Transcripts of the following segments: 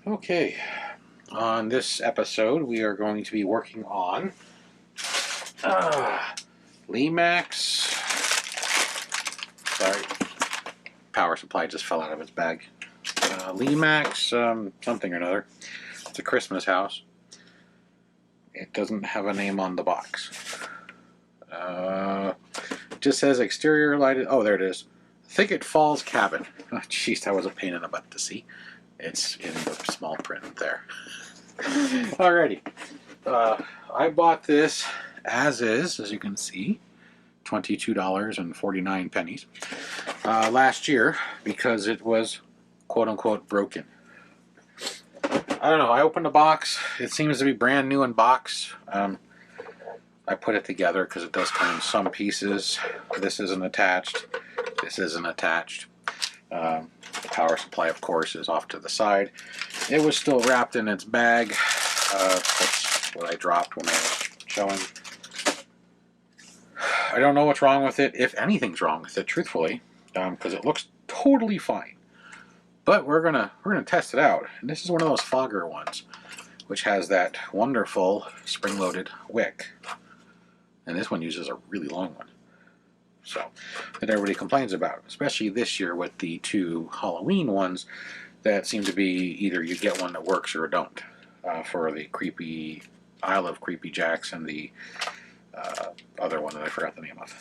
Okay, on this episode we are going to be working on Lemax. Sorry, power supply just fell out of its bag. Lemax something or another. It's a Christmas house. It doesn't have a name on the box. It just says exterior lighted. Oh, there it is. Thicket Falls Cabin. Oh, jeez, that was a pain in the butt to see. It's in the small print there. Alrighty. I bought this as is, as you can see, $22.49 last year because it was quote-unquote broken. I don't know. I opened the box. It seems to be brand new in box. I put it together because it does come in some pieces. This isn't attached. This isn't attached. The power supply, of course, is off to the side. It was still wrapped in its bag. That's what I dropped when I was showing. I don't know what's wrong with it, if anything's wrong with it, truthfully, because it looks totally fine. But we're gonna test it out. And this is one of those fogger ones, which has that wonderful spring-loaded wick. And this one uses a really long one. So, that everybody complains about, especially this year with the two Halloween ones that seem to be either you get one that works or don't. For the creepy Isle of Creepy Jacks and the other one that I forgot the name of.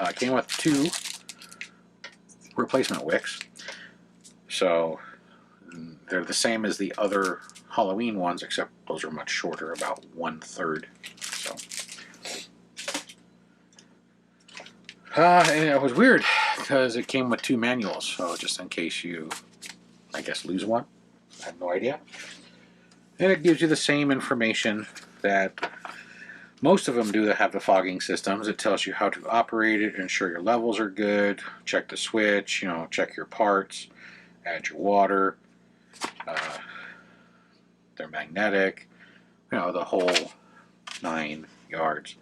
It came with two replacement wicks. So, they're the same as the other Halloween ones, except those are much shorter, about 1/3. So. And it was weird because it came with two manuals, so just in case you, I guess, lose one. I have no idea. And it gives you the same information that most of them do that have the fogging systems. It tells you how to operate it, ensure your levels are good, check the switch, check your parts, add your water. They're magnetic, the whole 9 yards.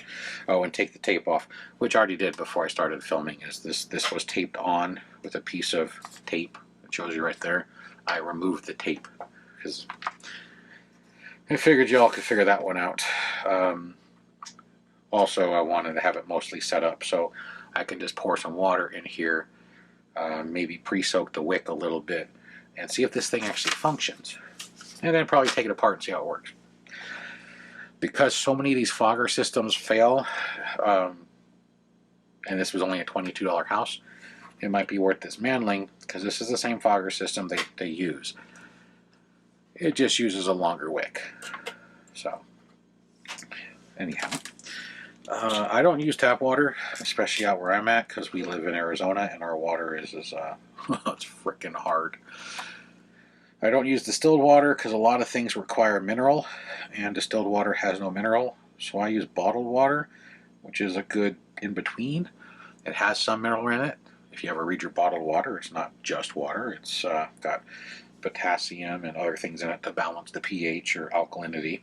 Oh, and take the tape off, which I already did before I started filming. Is this was taped on with a piece of tape. It shows you right there. I removed the tape because I figured y'all could figure that one out. Also, I wanted to have it mostly set up so I can just pour some water in here, maybe pre-soak the wick a little bit, and see if this thing actually functions. And then probably take it apart and see how it works. Because so many of these fogger systems fail, and this was only a $22 house, it might be worth dismantling because this is the same fogger system they use. It just uses a longer wick. So, anyhow, I don't use tap water, especially out where I'm at, because we live in Arizona and our water is it's freaking hard. I don't use distilled water because a lot of things require mineral, and distilled water has no mineral. So I use bottled water, which is a good in-between. It has some mineral in it. If you ever read your bottled water, it's not just water. It's got potassium and other things in it to balance the pH or alkalinity.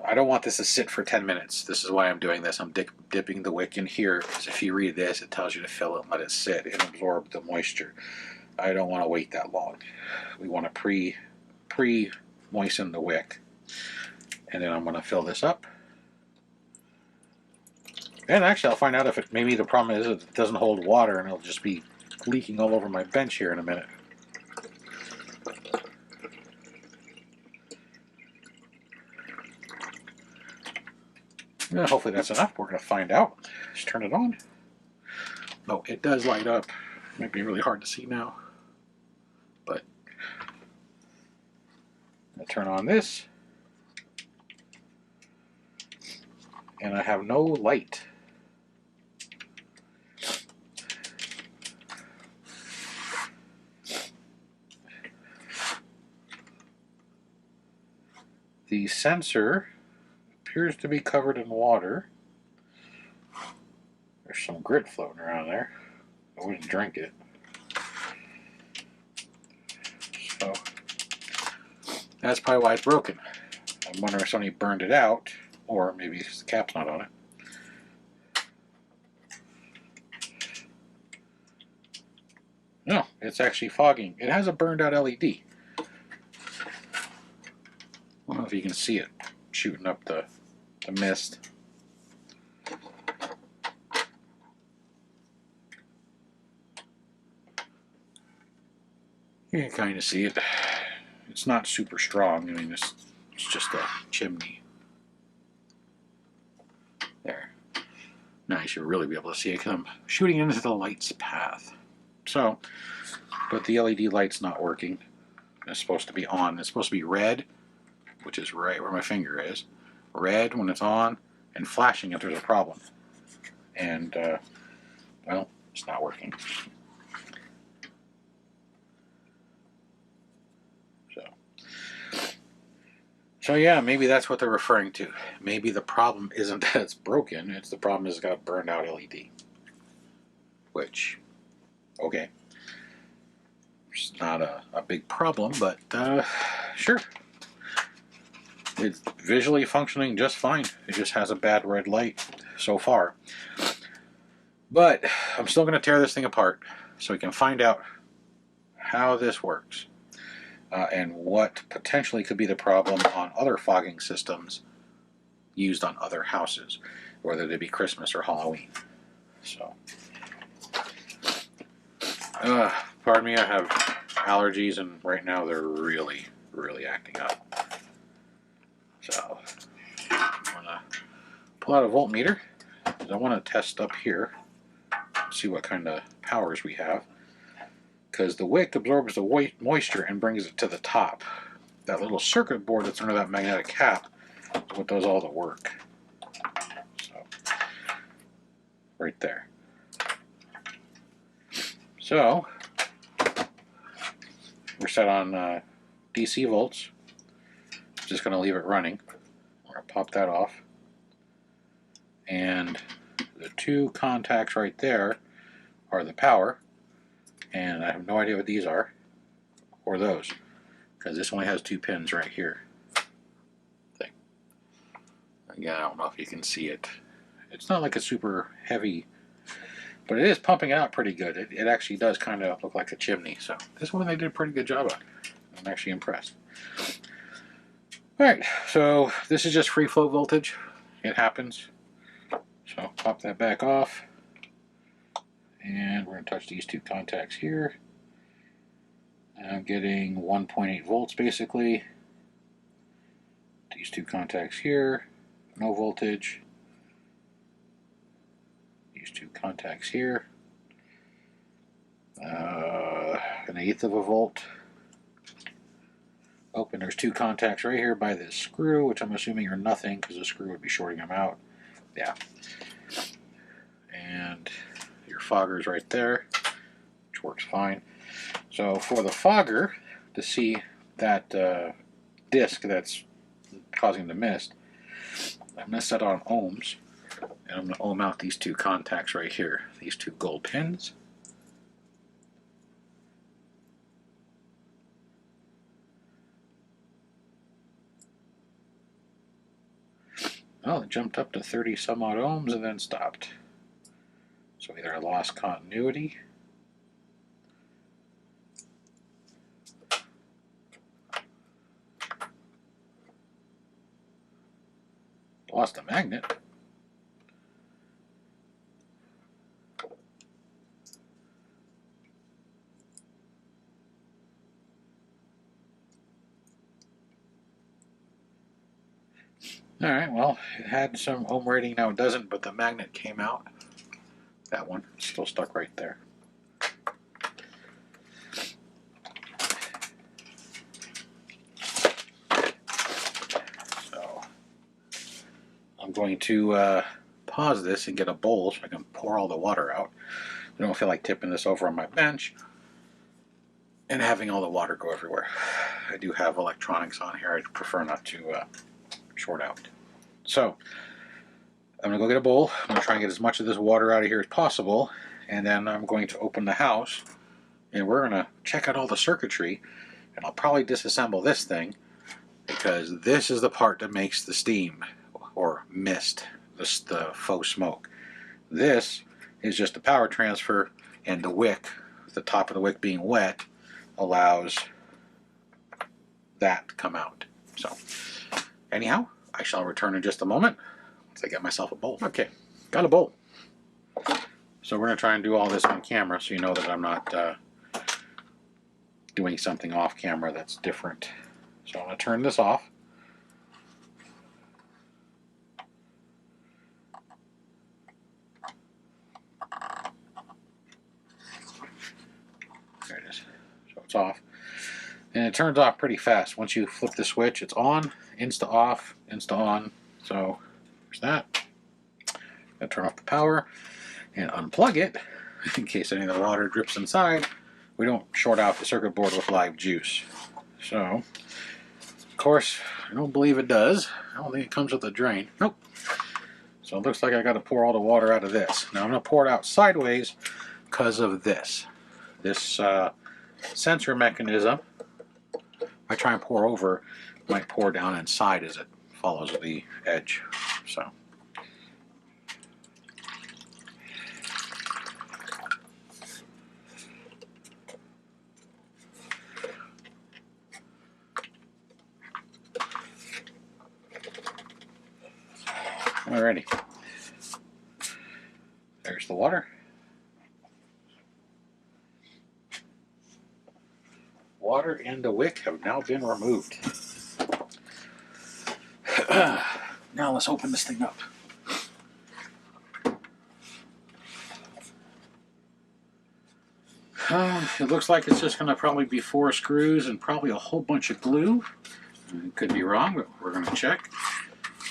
I don't want this to sit for 10 minutes. This is why I'm doing this. I'm dipping the wick in here, because if you read this, it tells you to fill it and let it sit and absorb the moisture. I don't want to wait that long. We want to pre-moisten the wick. And then I'm going to fill this up. And actually, I'll find out if maybe the problem is it doesn't hold water and it'll just be leaking all over my bench here in a minute. Hopefully that's enough. We're going to find out. Just turn it on. Oh, it does light up. It might be really hard to see now. But I'll turn on this. And I have no light. The sensor appears to be covered in water. There's some grit floating around there. I wouldn't drink it. So that's probably why it's broken. I'm wondering if somebody burned it out, or maybe the cap's not on it. No, it's actually fogging. It has a burned out LED. I don't know if you can see it shooting up the mist. You can kind of see it. It's not super strong. I mean, it's just a chimney. There. Now you should really be able to see it because I'm shooting into the light's path. So, but the LED light's not working. It's supposed to be on. It's supposed to be red, which is right where my finger is. Red when it's on, and flashing if there's a problem. And, well, it's not working. So yeah, maybe that's what they're referring to. Maybe the problem isn't that it's broken, it's the problem is it's got a burned out LED. Which, okay. It's not a big problem, but sure. It's visually functioning just fine. It just has a bad red light so far. But I'm still going to tear this thing apart so we can find out how this works. And what potentially could be the problem on other fogging systems used on other houses, whether they be Christmas or Halloween. So, pardon me, I have allergies, and right now they're really, really acting up. So, I'm going to pull out a voltmeter, because I want to test up here, see what kind of powers we have. Because the wick absorbs the moisture and brings it to the top. That little circuit board that's under that magnetic cap is what does all the work. So, right there. So, we're set on DC volts. Just going to leave it running. We're going to pop that off. And the two contacts right there are the power. And I have no idea what these are, or those, because this only has two pins right here. Again, I don't know if you can see it. It's not like a super heavy, but it is pumping out pretty good. It actually does kind of look like a chimney. So this one they did a pretty good job on. I'm actually impressed. Alright, so this is just free flow voltage. It happens. So pop that back off. And we're going to touch these two contacts here. And I'm getting 1.8 volts basically. These two contacts here, no voltage. These two contacts here, 1/8 of a volt. Oh, and there's two contacts right here by this screw, which I'm assuming are nothing because the screw would be shorting them out. Yeah. And your fogger's right there, which works fine. So for the fogger, to see that disc that's causing the mist, I'm going to set on ohms, and I'm going to ohm out these two contacts right here, these two gold pins. Well, it jumped up to 30 some odd ohms and then stopped. So either I lost continuity, lost the magnet, alright, well, it had some ohm rating, now it doesn't, but the magnet came out. That one, it's still stuck right there. So, I'm going to pause this and get a bowl so I can pour all the water out. I don't feel like tipping this over on my bench and having all the water go everywhere. I do have electronics on here. I'd prefer not to short out. So, I'm going to go get a bowl. I'm going to try and get as much of this water out of here as possible, and then I'm going to open the house, and we're going to check out all the circuitry, and I'll probably disassemble this thing, because this is the part that makes the steam, or mist, the faux smoke. This is just the power transfer, and the wick, the top of the wick being wet, allows that to come out. So, Anyhow, I shall return in just a moment once I get myself a bowl. Okay, got a bowl. So we're going to try and do all this on camera so you know that I'm not doing something off camera that's different. So I'm going to turn this off. There it is. So it's off. And it turns off pretty fast. Once you flip the switch, it's on, insta off, insta on. So there's that. Gotta turn off the power and unplug it in case any of the water drips inside. We don't short out the circuit board with live juice. So, of course, I don't believe it does. I don't think it comes with a drain. Nope. So it looks like I got to pour all the water out of this. Now I'm going to pour it out sideways because of this. This sensor mechanism, if I try and pour over, it might pour down inside as it follows the edge. So. Alrighty. There's the water. Water and the wick have now been removed. Now let's open this thing up. It looks like it's just going to probably be 4 screws and probably a whole bunch of glue. It could be wrong, but we're going to check.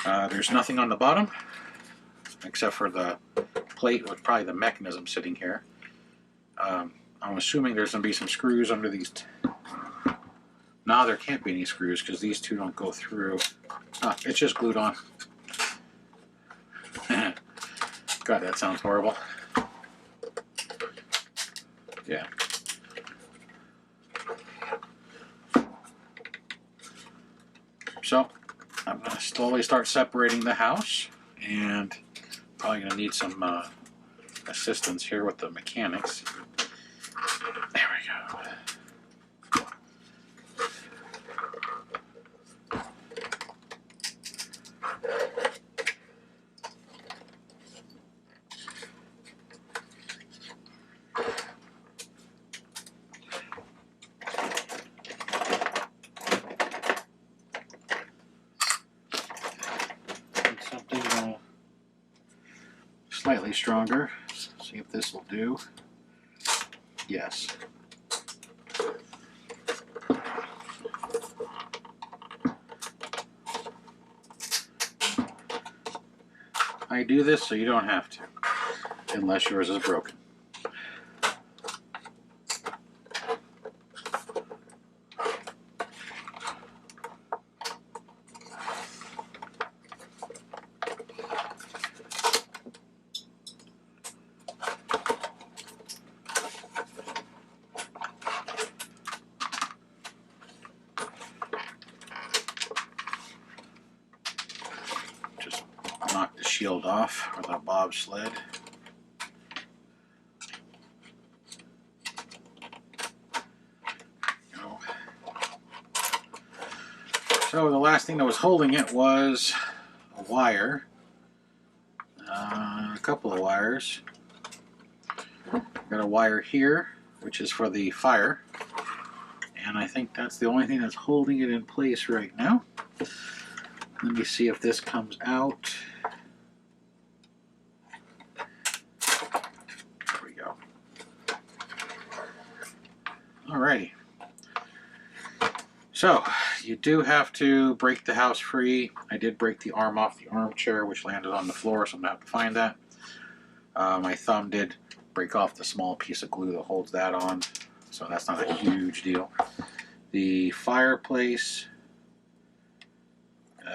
There's nothing on the bottom except for the plate with probably the mechanism sitting here. I'm assuming there's going to be some screws under these. No, there can't be any screws because these two don't go through. It's just glued on. God, that sounds horrible. Yeah. So I'm going to slowly start separating the house, and probably going to need some assistance here with the mechanics. There we go. Slightly stronger. See if this will do. Yes. I do this so you don't have to, unless yours is broken. Knock the shield off, or the bobsled. So the last thing that was holding it was a wire, a couple of wires. Got a wire here, which is for the fire, and I think that's the only thing that's holding it in place right now. Let me see if this comes out. There we go. Alrighty. So, you do have to break the house free. I did break the arm off the armchair, which landed on the floor, so I'm going to have to find that. My thumb did break off the small piece of glue that holds that on, so that's not a huge deal. The fireplace,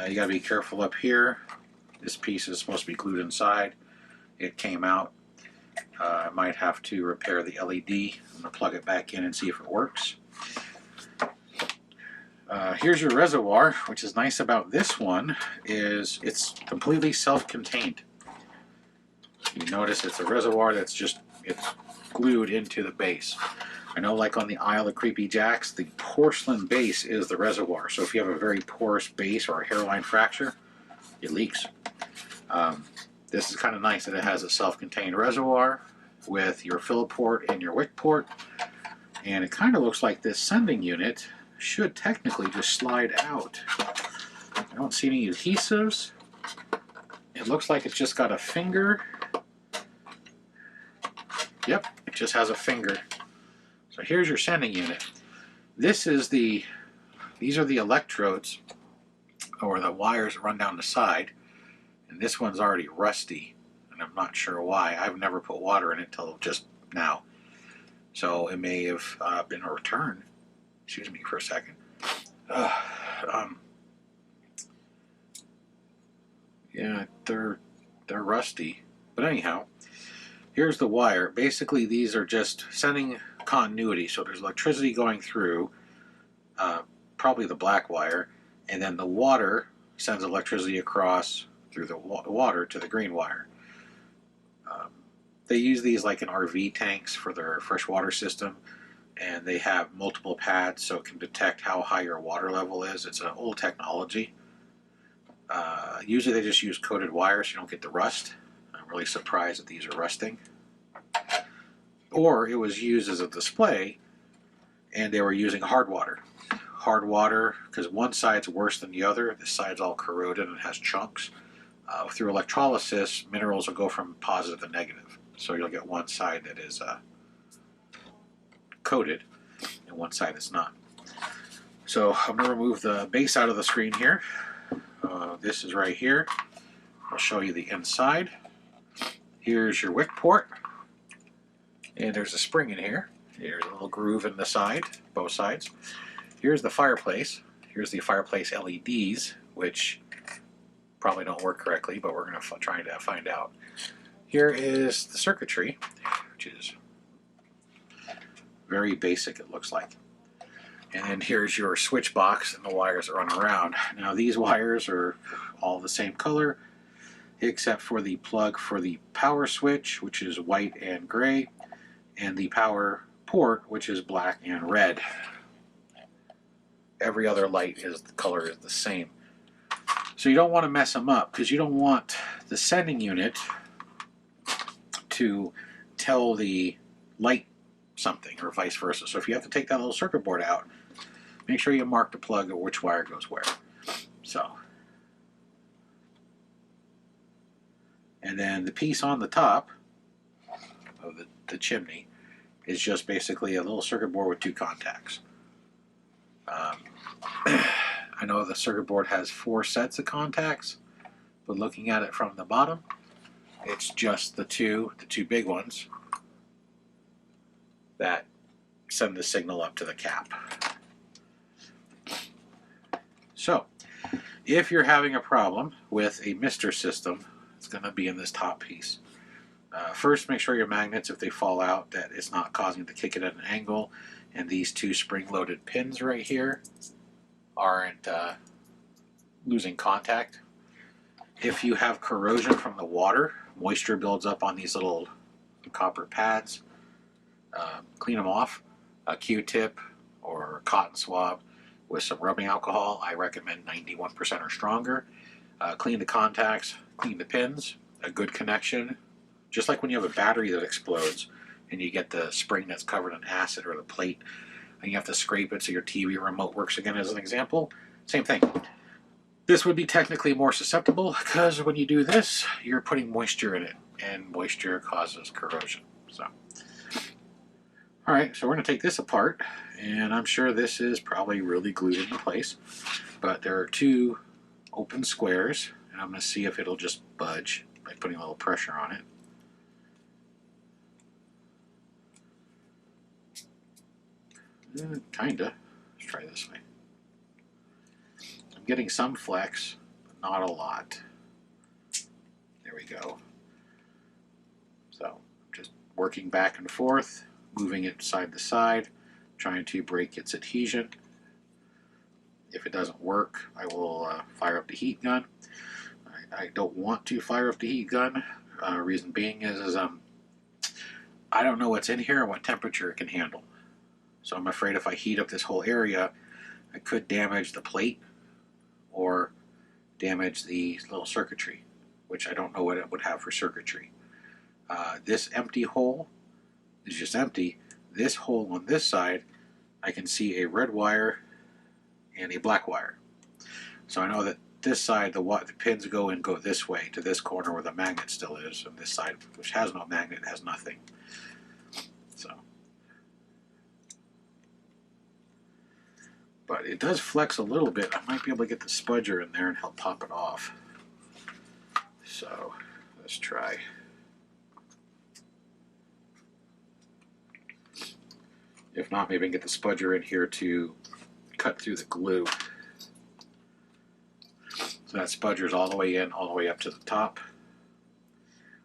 you got to be careful up here. This piece is supposed to be glued inside. It came out. I might have to repair the LED. I'm going to plug it back in and see if it works. Here's your reservoir, which is nice about this one is it's completely self-contained. You notice it's a reservoir that's just, it's glued into the base. I know, like on the Isle of Creepy Jacks, the porcelain base is the reservoir. So if you have a very porous base or a hairline fracture, it leaks. This is kind of nice that it has a self-contained reservoir with your fill port and your wick port. And it kind of looks like this sending unit should technically just slide out. I don't see any adhesives. It looks like it's just got a finger. Yep, it just has a finger. So here's your sending unit. These are the electrodes, or the wires that run down the side. And this one's already rusty, and I'm not sure why. I've never put water in it till just now. So it may have been a return. Excuse me for a second. Yeah, they're rusty. But anyhow, here's the wire. Basically, these are just sending continuity. So there's electricity going through, probably the black wire, and then the water sends electricity across through the water to the green wire. They use these like in RV tanks for their freshwater system, and they have multiple pads so it can detect how high your water level is. It's an old technology. Usually they just use coated wire so you don't get the rust. I'm really surprised that these are rusting. Or it was used as a display and they were using hard water. Hard water, because one side's worse than the other. This side's all corroded and has chunks. Through electrolysis, minerals will go from positive to negative. So you'll get one side that is coated and one side that's not. So I'm going to remove the base out of the screen here. This is right here. I'll show you the inside. Here's your wick port. And there's a spring in here. Here's a little groove in the side, both sides. Here's the fireplace. Here's the fireplace LEDs, which probably don't work correctly, but we're going to try to find out. Here is the circuitry, which is very basic, it looks like. And then here's your switch box and the wires that run around. Now these wires are all the same color, except for the plug for the power switch, which is white and gray, and the power port, which is black and red. Every other light is the color is the same. So you don't want to mess them up, because you don't want the sending unit to tell the light something, or vice versa. So if you have to take that little circuit board out, make sure you mark the plug or which wire goes where. So, and then the piece on the top of the chimney is just basically a little circuit board with two contacts. I know the circuit board has 4 sets of contacts, but looking at it from the bottom, it's just the two big ones that send the signal up to the cap. So, if you're having a problem with a mister system, it's going to be in this top piece. First, make sure your magnets, if they fall out, that it's not causing it to kick it at an angle, and these 2 spring-loaded pins right here aren't losing contact. If you have corrosion from the water, moisture builds up on these little copper pads, clean them off. A Q-tip or a cotton swab with some rubbing alcohol. I recommend 91% or stronger. Clean the contacts, clean the pins, a good connection. Just like when you have a battery that explodes and you get the spring that's covered in acid or the plate and you have to scrape it so your TV remote works again, as an example. Same thing. This would be technically more susceptible because when you do this, you're putting moisture in it, and moisture causes corrosion. So, alright, so we're going to take this apart, and I'm sure this is probably really glued into place, but there are 2 open squares, and I'm going to see if it'll just budge by putting a little pressure on it. Kinda. Let's try this way. I'm getting some flex, but not a lot. There we go. So, just working back and forth, moving it side to side, trying to break its adhesion. If it doesn't work, I will fire up the heat gun. I don't want to fire up the heat gun. Reason being is I don't know what's in here or what temperature it can handle. So I'm afraid if I heat up this whole area, I could damage the plate or damage the little circuitry, which I don't know what it would have for circuitry. This empty hole is just empty. This hole on this side, I can see a red wire and a black wire. So I know that this side, the pins go this way to this corner where the magnet still is, and this side, which has no magnet, has nothing. So, but it does flex a little bit. I might be able to get the spudger in there and help pop it off. So let's try. If not, maybe I can get the spudger in here to cut through the glue. So that spudger is all the way in, all the way up to the top.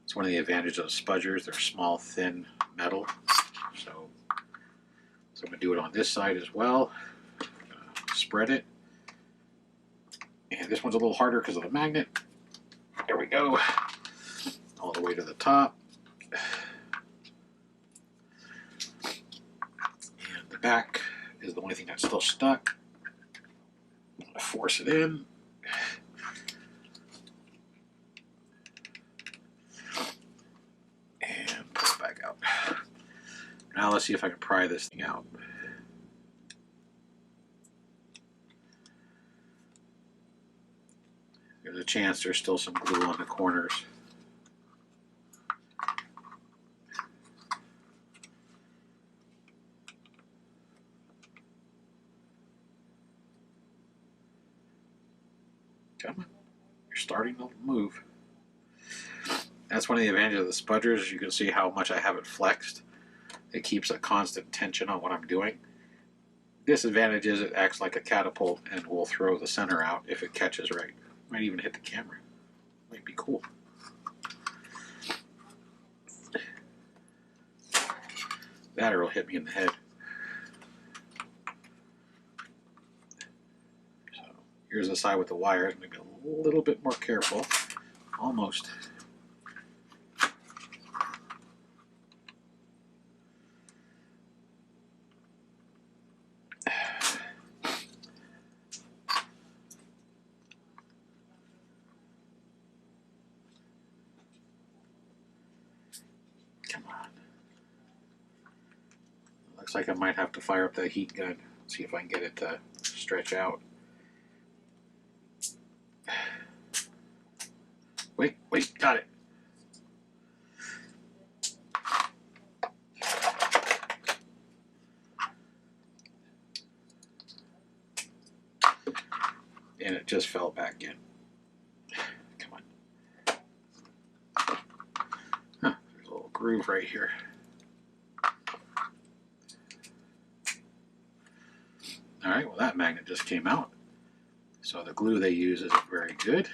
It's one of the advantages of spudgers. They're small, thin metal. So I'm going to do it on this side as well. Spread it. And this one's a little harder because of the magnet. There we go. All the way to the top. And the back is the only thing that's still stuck. I'm going to force it in. And pull it back out. Now let's see if I can pry this thing out. There's a chance there's still some glue on the corners. Come on, you're starting to move. That's one of the advantages of the spudgers. You can see how much I have it flexed. It keeps a constant tension on what I'm doing. Disadvantage is it acts like a catapult and will throw the center out if it catches right. Might even hit the camera. Might be cool. That or it'll hit me in the head. So here's the side with the wires. Maybe a little bit more careful. Almost. Come on. Looks like I might have to fire up that heat gun. See if I can get it to stretch out. Wait, got it. And it just fell back in. Come on. Huh, there's a little groove right here. Alright, well that magnet just came out. So the glue they use isn't very good.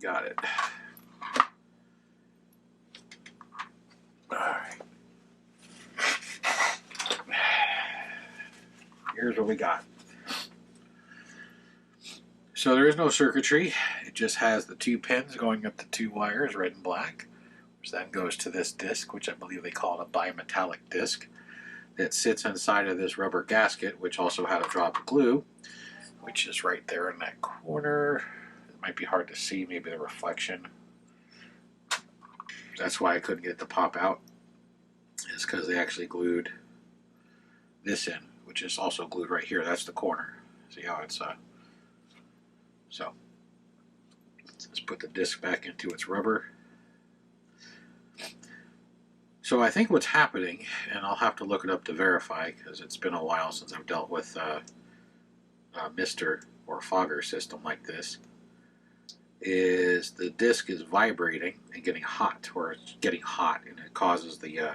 Got it. Alright. Here's what we got. So there is no circuitry. It just has the two pins going up the two wires, red and black, which then goes to this disc, which I believe they call it a bimetallic disc, that sits inside of this rubber gasket, which also had a drop of glue, which is right there in that corner. Might be hard to see, maybe the reflection. That's why I couldn't get it to pop out, is because they actually glued this in, which is also glued right here. That's the corner. See how it's so let's put the disc back into its rubber. So I think what's happening, and I'll have to look it up to verify because it's been a while since I've dealt with a mister or fogger system like this, is the disc is vibrating and getting hot, or it's getting hot, and it causes the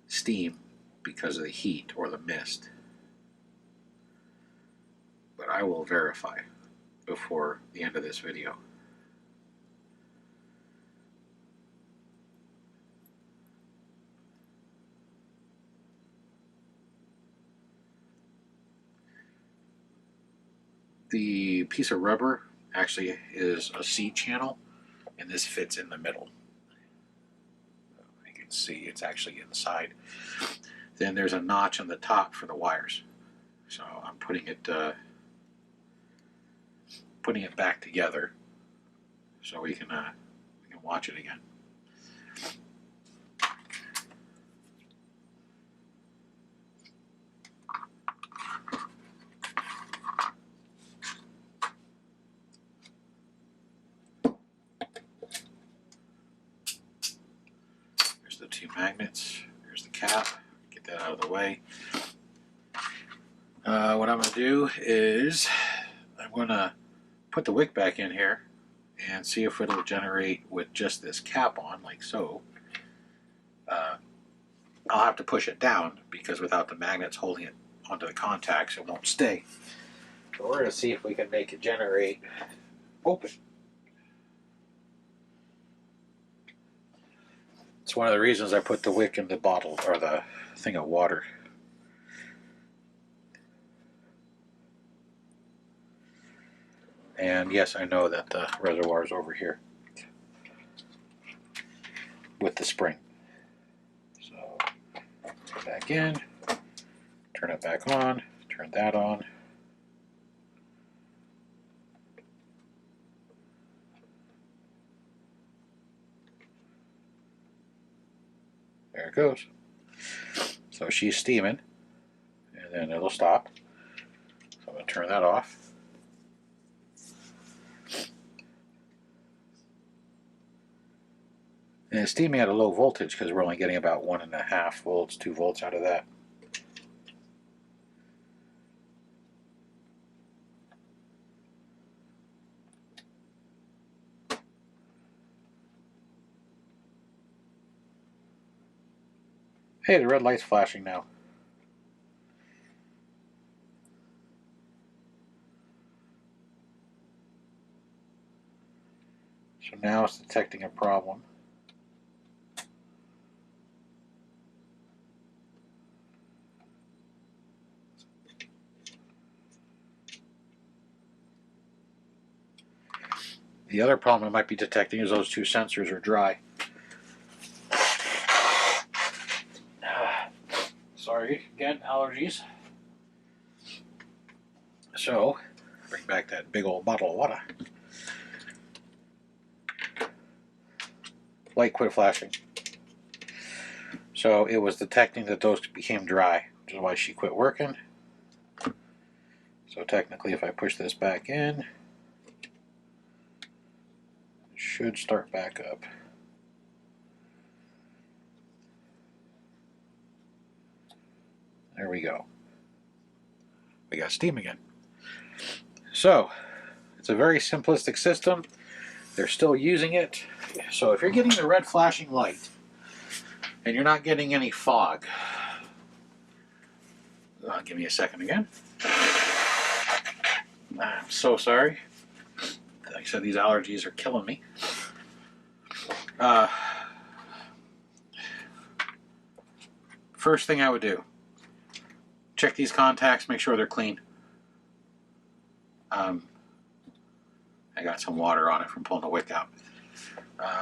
steam because of the heat or the mist. but I will verify before the end of this video. The piece of rubber actually is a C channel, and this fits in the middle. You can see it's actually inside. Then there's a notch on the top for the wires. So I'm putting it back together so we can watch it again. There's the two magnets. There's the cap. Get that out of the way. What I'm going to do is I'm going to put the wick back in here and see if it'll generate with just this cap on, like so. I'll have to push it down because without the magnets holding it onto the contacts, it won't stay. So we're going to see if we can make it generate open. It's one of the reasons I put the wick in the bottle or the thing of water. And yes, I know that the reservoir is over here with the spring. So put it back in, turn it back on, turn that on. There it goes. So she's steaming, and then it'll stop. So I'm going to turn that off. And it's steaming at a low voltage because we're only getting about 1.5 volts, 2 volts out of that. Hey, the red light's flashing now. So now it's detecting a problem. The other problem it might be detecting is those two sensors are dry. Sorry, again, allergies. So, bring back that big old bottle of water. Light quit flashing. So it was detecting that those became dry, which is why she quit working. So technically if I push this back in, it should start back up. There we go. We got steam again. So, it's a very simplistic system. They're still using it. So if you're getting the red flashing light and you're not getting any fog, give me a second again. I'm so sorry. Like I said, these allergies are killing me. First thing I would do, check these contacts, make sure they're clean. I got some water on it from pulling the wick out.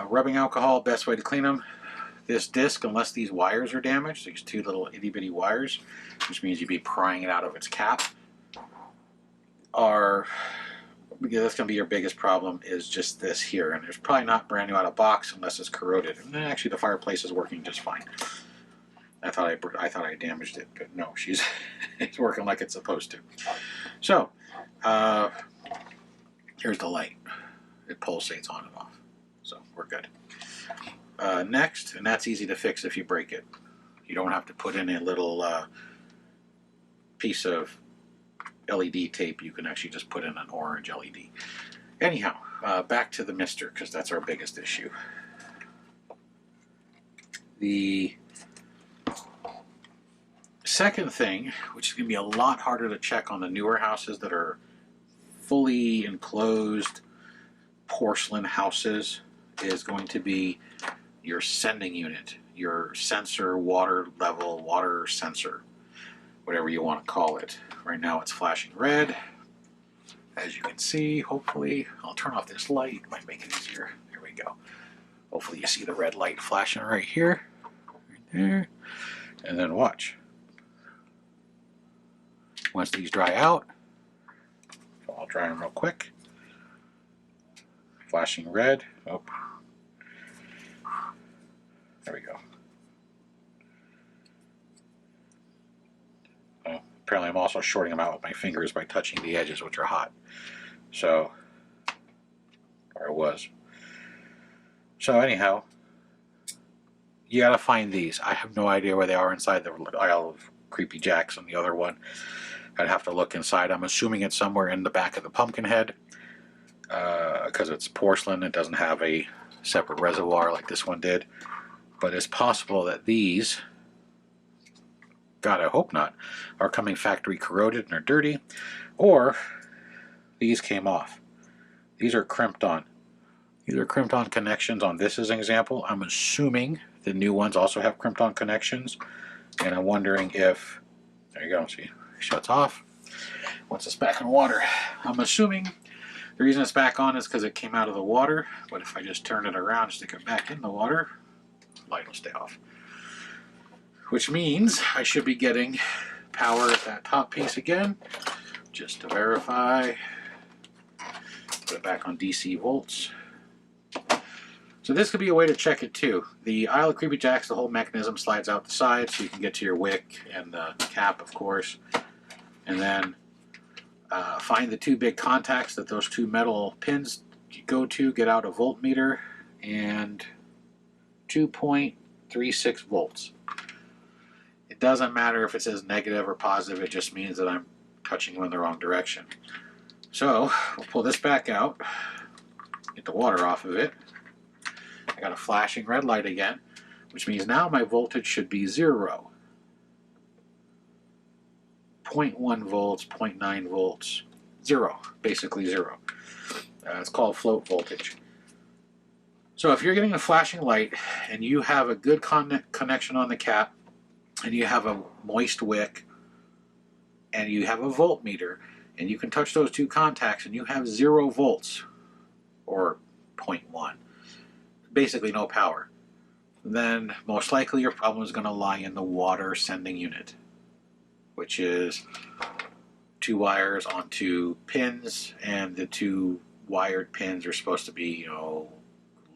Rubbing alcohol, best way to clean them. This disc, unless these wires are damaged, these two little itty bitty wires, which means you'd be prying it out of its cap, because that's going to be your biggest problem, is just this here. And it's probably not brand new out of box unless it's corroded. And actually the fireplace is working just fine. I thought I damaged it, but no, it's working like it's supposed to. So, here's the light. It pulsates on and off. So we're good. Next, and that's easy to fix if you break it. You don't have to put in a little piece of LED tape. You can actually just put in an orange LED. Anyhow, back to the mister, because that's our biggest issue. The second thing, which is going to be a lot harder to check on the newer houses that are fully enclosed porcelain houses, is going to be your sending unit, your sensor, water level, water sensor, whatever you want to call it. Right now it's flashing red. As you can see, hopefully, I'll turn off this light, might make it easier. There we go. Hopefully you see the red light flashing right here, right there, and then watch. Once these dry out, so I'll dry them real quick. Flashing red. Oh, there we go. Oh, apparently I'm also shorting them out with my fingers by touching the edges, which are hot. So, or it was. So anyhow, you gotta find these. I have no idea where they are inside the aisle of Creepy Jacks on the other one. I'd have to look inside. I'm assuming it's somewhere in the back of the pumpkin head, because it's porcelain. It doesn't have a separate reservoir like this one did. But it's possible that these, God, I hope not, are coming factory corroded and are dirty, or these came off. These are crimped on. These are crimped on connections on this as an example. I'm assuming the new ones also have crimped on connections, and I'm wondering if, there you go, see, it shuts off once it's back in water. I'm assuming the reason it's back on is because it came out of the water, but if I just turn it around and stick it back in the water, the light will stay off. Which means I should be getting power at that top piece again, just to verify. Put it back on DC volts. So this could be a way to check it too. The aisle of Creepy Jacks, the whole mechanism slides out the side so you can get to your wick and the cap, of course. And then find the two big contacts that those two metal pins go to, get out a voltmeter, and 2.36 volts. It doesn't matter if it says negative or positive, it just means that I'm touching them in the wrong direction. So we'll pull this back out, get the water off of it. I got a flashing red light again, which means now my voltage should be 0. 0.1 volts, 0.9 volts, 0, basically 0. It's called float voltage. So if you're getting a flashing light and you have a good connection on the cap, and you have a moist wick, and you have a voltmeter, and you can touch those two contacts and you have 0 volts, or 0.1, basically no power, then most likely your problem is going to lie in the water sending unit, which is 2 wires on 2 pins, and the 2 wired pins are supposed to be, you know,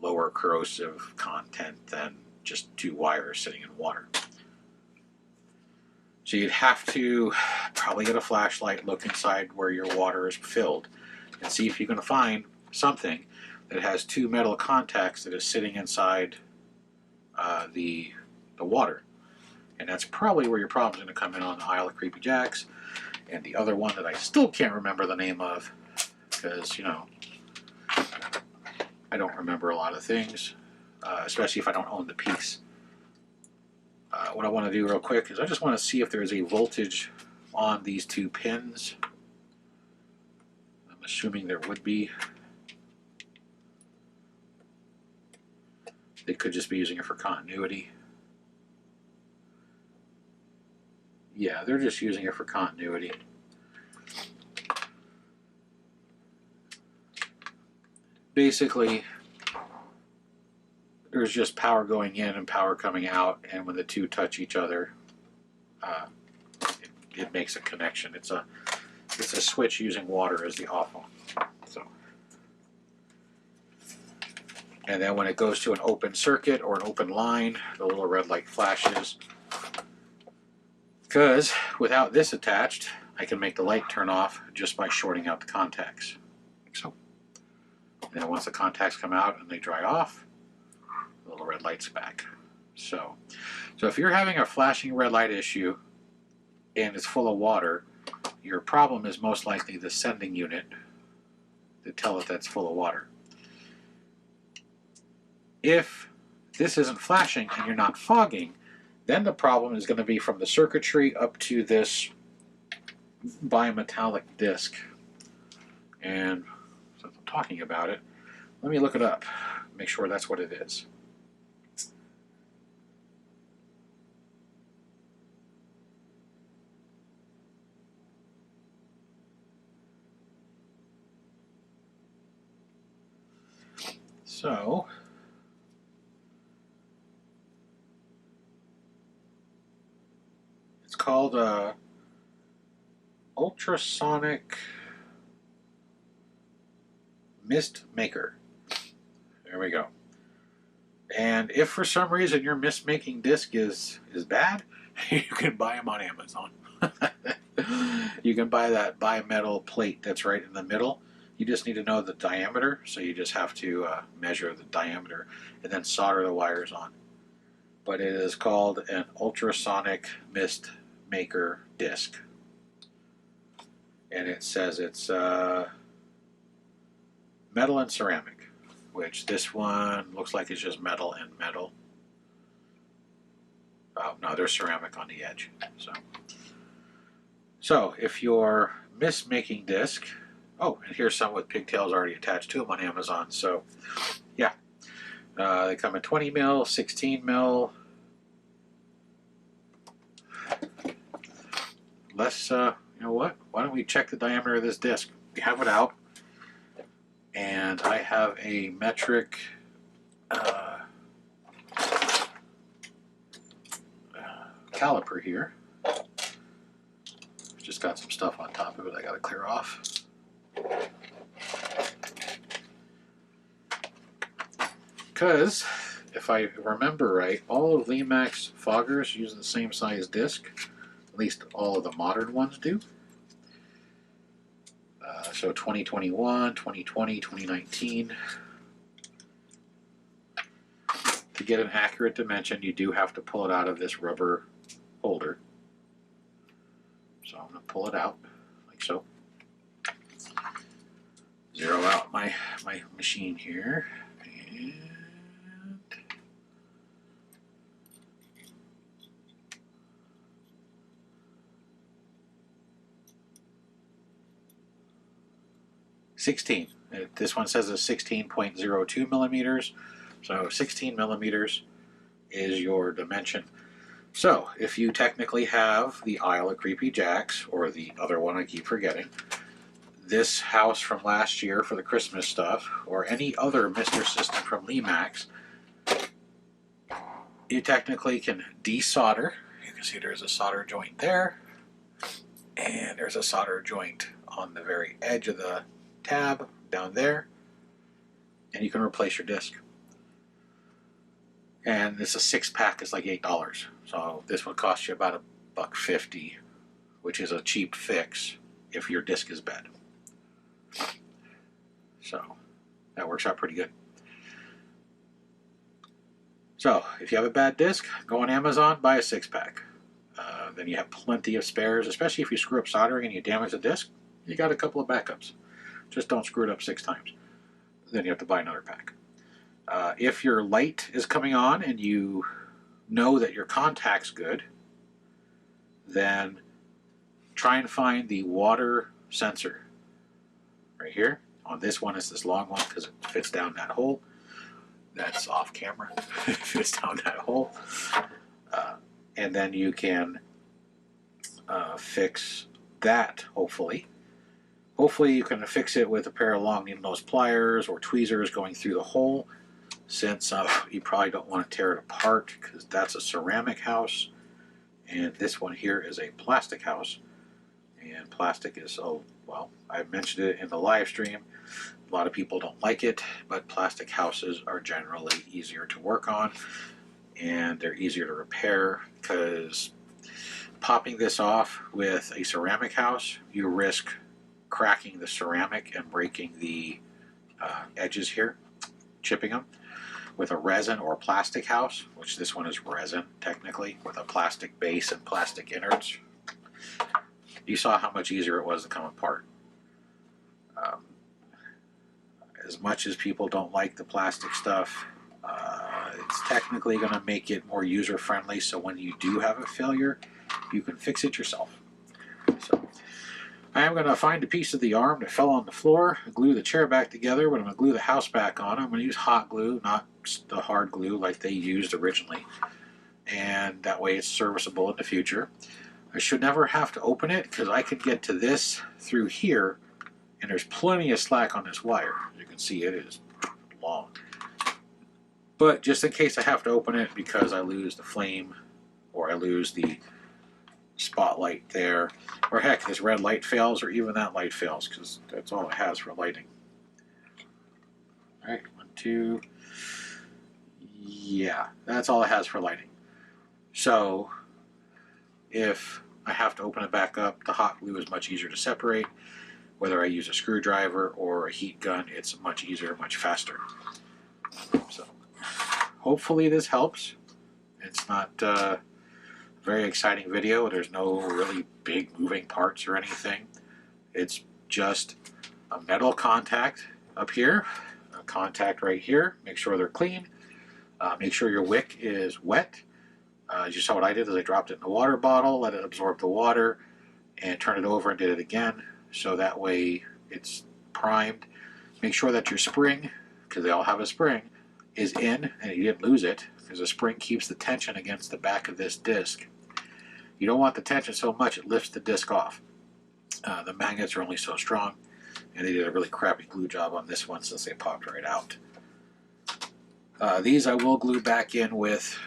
lower corrosive content than just 2 wires sitting in water. So you'd have to probably get a flashlight, look inside where your water is filled, and see if you can find something that has 2 metal contacts that is sitting inside the water. And that's probably where your problem's going to come in on the aisle of Creepy Jacks. And the other one that I still can't remember the name of, because, you know, I don't remember a lot of things, especially if I don't own the piece. What I want to do real quick is I just want to see if there's a voltage on these 2 pins. I'm assuming there would be. They could just be using it for continuity. Yeah, they're just using it for continuity. Basically, there's just power going in and power coming out, and when the 2 touch each other, it makes a connection. It's a switch using water as the off on. So, and then when it goes to an open circuit or an open line, the little red light flashes. Because without this attached, I can make the light turn off just by shorting out the contacts, like so. And then once the contacts come out and they dry off, the little red light's back. So if you're having a flashing red light issue and it's full of water, your problem is most likely the sending unit to tell it that's full of water. If this isn't flashing and you're not fogging, Then the problem is going to be from the circuitry up to this bimetallic disc. And since I'm talking about it, let me look it up, make sure that's what it is. So, it's called ultrasonic mist maker. There we go. And if for some reason your mist making disc is bad, you can buy them on Amazon. You can buy that bimetal plate that's right in the middle. You just need to know the diameter, so you just have to measure the diameter and then solder the wires on. But it is called an ultrasonic mist maker disc. And it says it's metal and ceramic, which this one looks like it's just metal and metal. Oh, no, there's ceramic on the edge. So if your mist making disc, oh, and here's some with pigtails already attached to them on Amazon. So, yeah, they come in 20 mil, 16 mil. Let's, you know what? Why don't we check the diameter of this disc? We have it out, and I have a metric caliper here. Just got some stuff on top of it I got to clear off. Because, if I remember right, all of Lemax foggers use the same size disc. At least all of the modern ones do. So 2021, 2020, 2019. To get an accurate dimension, you do have to pull it out of this rubber holder. So I'm going to pull it out like so. Zero out my machine here. And this one says it's 16.02 millimeters. So 16 millimeters is your dimension. So if you technically have the Isle of Creepy Jacks, or the other one I keep forgetting, this house from last year for the Christmas stuff, or any other Mr. System from Lemax, you technically can desolder. You can see there's a solder joint there, and there's a solder joint on the very edge of the tab down there, and you can replace your disc. And this a 6-pack is like $8, so this would cost you about $1.50, which is a cheap fix if your disc is bad. So that works out pretty good. So if you have a bad disc, go on Amazon, buy a 6-pack. Then you have plenty of spares, especially if you screw up soldering and you damage the disc. You got a couple of backups. Just don't screw it up 6 times. Then you have to buy another pack. If your light is coming on and you know that your contact's good, then try and find the water sensor. Right here. On this one, it's this long one because it fits down that hole. That's off camera. It fits down that hole. And then you can fix that, hopefully. Hopefully you can fix it with a pair of long needle nose pliers or tweezers going through the hole, since you probably don't want to tear it apart because that's a ceramic house and this one here is a plastic house. And plastic is, oh, well, I mentioned it in the live stream. A lot of people don't like it, but plastic houses are generally easier to work on and they're easier to repair, because popping this off with a ceramic house, you risk cracking the ceramic and breaking the edges here, chipping them. With a resin or plastic house, which this one is resin technically, with a plastic base and plastic innards, you saw how much easier it was to come apart. As much as people don't like the plastic stuff, it's technically going to make it more user-friendly, so when you do have a failure, you can fix it yourself. So I am going to find a piece of the arm that fell on the floor, glue the chair back together, but I'm going to glue the house back on. I'm going to use hot glue, not the hard glue like they used originally, and that way it's serviceable in the future. I should never have to open it because I can get to this through here, and there's plenty of slack on this wire. As you can see, it is long. But just in case I have to open it because I lose the flame or I lose the spotlight there, or heck, this red light fails, or even that light fails, because that's all it has for lighting. Alright, 1, 2. Yeah, that's all it has for lighting. So if I have to open it back up, the hot glue is much easier to separate. Whether I use a screwdriver or a heat gun, it's much easier, much faster. So hopefully this helps. It's not a very exciting video. There's no really big moving parts or anything. It's just a metal contact up here, a contact right here. Make sure they're clean. Make sure your wick is wet. You saw what I did is I dropped it in a water bottle, let it absorb the water, and turn it over and did it again. So that way it's primed. Make sure that your spring, because they all have a spring, is in and you didn't lose it, because the spring keeps the tension against the back of this disc. You don't want the tension so much it lifts the disc off. The magnets are only so strong, and they did a really crappy glue job on this one since they popped right out. These I will glue back in with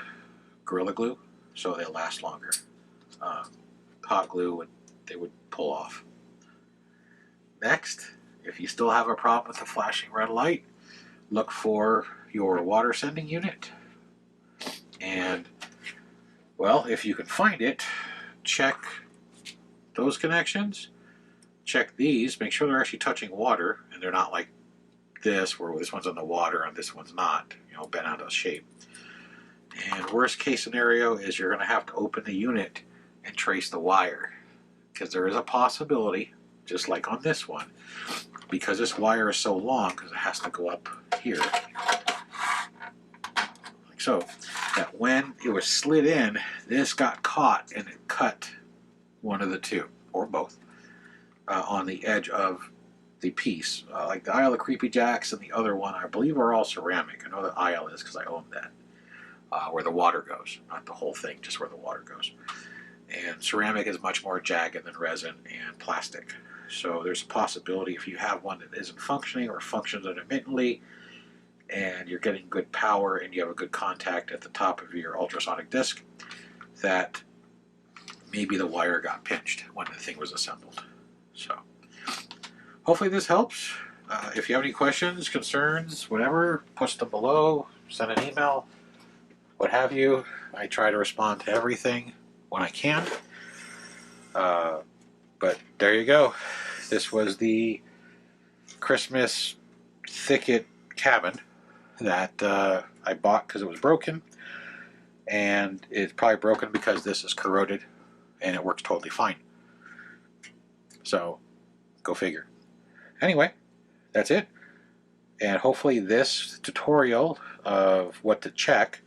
Gorilla Glue so they'll last longer. Hot glue, they would pull off. Next, if you still have a problem with the flashing red light, look for your water sending unit. And, well, if you can find it, check those connections. Check these. Make sure they're actually touching water and they're not like this, where this one's on the water and this one's not, you know, bent out of shape. And worst case scenario is you're going to have to open the unit and trace the wire, because there is a possibility, just like on this one, because this wire is so long, because it has to go up here, like so, that when it was slid in, this got caught and it cut one of the two, or both, on the edge of the piece. Like the Isle of Creepy Jacks and the other one, I believe, are all ceramic. I know the Isle is because I own that. Where the water goes, not the whole thing, just where the water goes. And ceramic is much more jagged than resin and plastic. So there's a possibility if you have one that isn't functioning or functions intermittently, and you're getting good power and you have a good contact at the top of your ultrasonic disc, that maybe the wire got pinched when the thing was assembled. So hopefully this helps. If you have any questions, concerns, whatever, post them below, send an email, what have you. I try to respond to everything when I can. But there you go. This was the Christmas Thicket cabin that I bought because it was broken. And it's probably broken because this is corroded and it works totally fine. So, go figure. Anyway, that's it. And hopefully this tutorial of what to check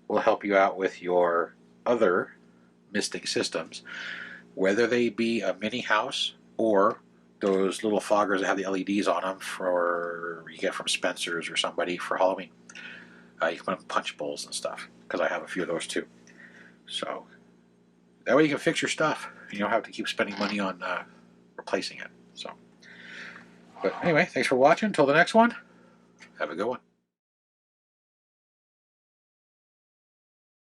will help you out with your other misting systems, whether they be a mini house or those little foggers that have the LEDs on them for you get from Spencer's or somebody for Halloween. You can put in punch bowls and stuff, because I have a few of those too. So that way you can fix your stuff. You don't have to keep spending money on replacing it. So, but anyway, thanks for watching. Until the next one, have a good one.